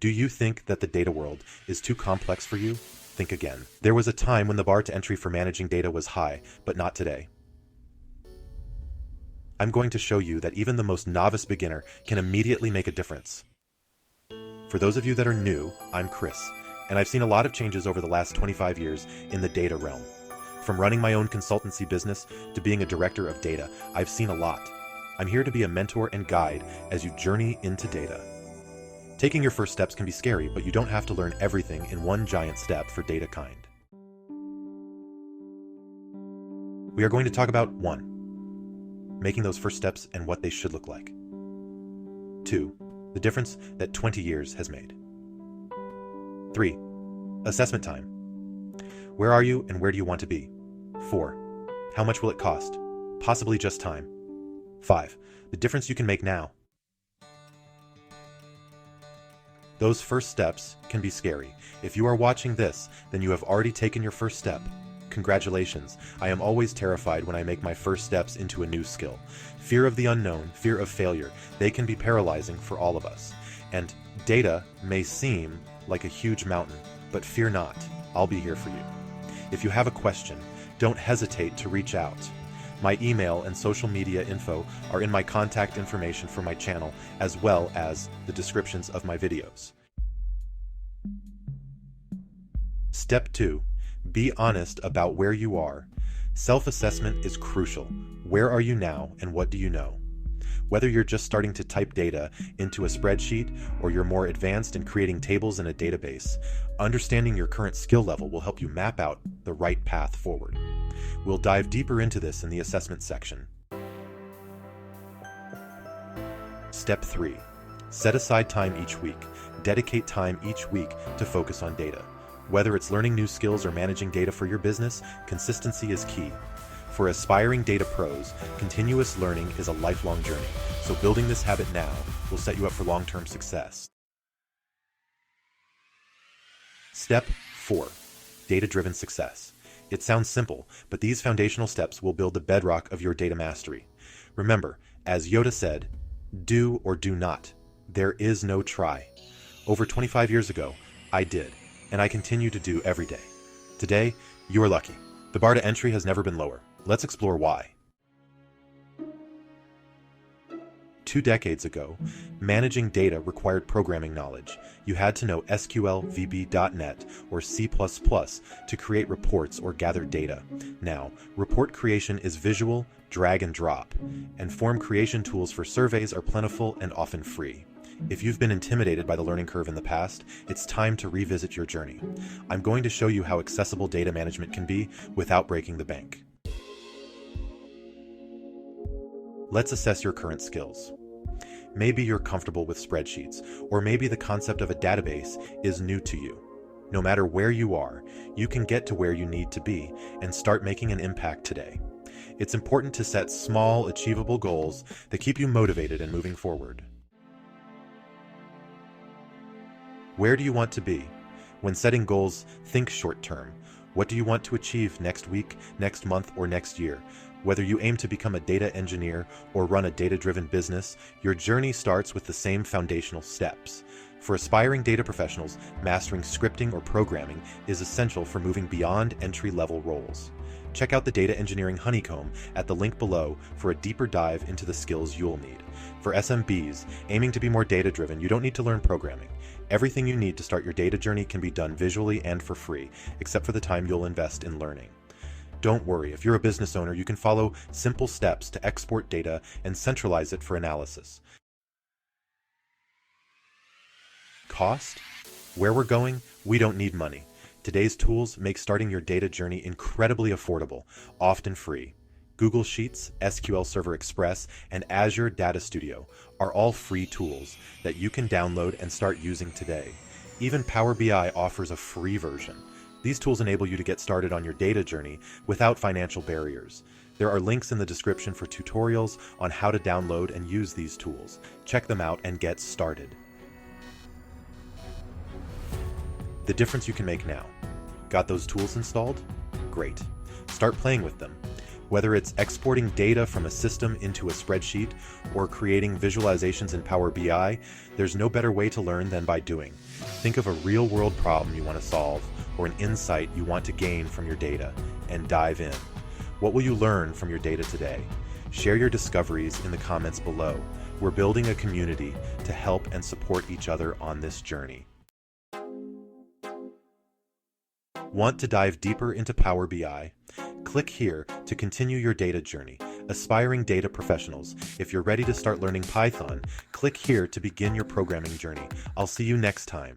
Do you think that the data world is too complex for you? Think again. There was a time when the bar to entry for managing data was high, but not today. I'm going to show you that even the most novice beginner can immediately make a difference. For those of you that are new, I'm Chris, and I've seen a lot of changes over the last 25 years in the data realm. From running my own consultancy business to being a director of data, I've seen a lot. I'm here to be a mentor and guide as you journey into data. Taking your first steps can be scary, but you don't have to learn everything in one giant step for data kind. We are going to talk about 1. Making those first steps and what they should look like. 2. The difference that 20 years has made. 3. Assessment time. Where are you and where do you want to be? 4. How much will it cost? Possibly just time. 5. The difference you can make now. Those first steps can be scary. If you are watching this, then you have already taken your first step. Congratulations. I am always terrified when I make my first steps into a new skill. Fear of the unknown, fear of failure, they can be paralyzing for all of us. And data may seem like a huge mountain, but fear not. I'll be here for you. If you have a question, don't hesitate to reach out. My email and social media info are in my contact information for my channel, as well as the descriptions of my videos. Step 2. Be honest about where you are. Self-assessment is crucial. Where are you now and what do you know? Whether you're just starting to type data into a spreadsheet or you're more advanced in creating tables in a database, understanding your current skill level will help you map out the right path forward. We'll dive deeper into this in the assessment section. Step 3. Set aside time each week. Dedicate time each week to focus on data. Whether it's learning new skills or managing data for your business, consistency is key. For aspiring data pros, continuous learning is a lifelong journey, so building this habit now will set you up for long-term success. Step 4. Data-driven success. It sounds simple, but these foundational steps will build the bedrock of your data mastery. Remember, as Yoda said, do or do not. There is no try. Over 25 years ago, I did, and I continue to do every day. Today, you are lucky. The bar to entry has never been lower. Let's explore why. 2 decades ago, managing data required programming knowledge. You had to know SQL, VB.NET, or C++ to create reports or gather data. Now, report creation is visual, drag and drop, and form creation tools for surveys are plentiful and often free. If you've been intimidated by the learning curve in the past, it's time to revisit your journey. I'm going to show you how accessible data management can be without breaking the bank. Let's assess your current skills. Maybe you're comfortable with spreadsheets, or maybe the concept of a database is new to you. No matter where you are, you can get to where you need to be and start making an impact today. It's important to set small, achievable goals that keep you motivated and moving forward. Where do you want to be? When setting goals, think short term. What do you want to achieve next week, next month, or next year? Whether you aim to become a data engineer or run a data-driven business, your journey starts with the same foundational steps. For aspiring data professionals, mastering scripting or programming is essential for moving beyond entry-level roles. Check out the Data Engineering Honeycomb at the link below for a deeper dive into the skills you'll need. For SMBs aiming to be more data-driven, you don't need to learn programming. Everything you need to start your data journey can be done visually and for free, except for the time you'll invest in learning. Don't worry, if you're a business owner, you can follow simple steps to export data and centralize it for analysis. Cost? Where we're going, we don't need money. Today's tools make starting your data journey incredibly affordable, often free. Google Sheets, SQL Server Express, and Azure Data Studio are all free tools that you can download and start using today. Even Power BI offers a free version. These tools enable you to get started on your data journey without financial barriers. There are links in the description for tutorials on how to download and use these tools. Check them out and get started. The difference you can make now. Got those tools installed? Great. Start playing with them. Whether it's exporting data from a system into a spreadsheet or creating visualizations in Power BI, there's no better way to learn than by doing. Think of a real-world problem you want to solve or an insight you want to gain from your data, and dive in. What will you learn from your data today? Share your discoveries in the comments below. We're building a community to help and support each other on this journey. Want to dive deeper into Power BI? Click here to continue your data journey. Aspiring data professionals, if you're ready to start learning Python, click here to begin your programming journey. I'll see you next time.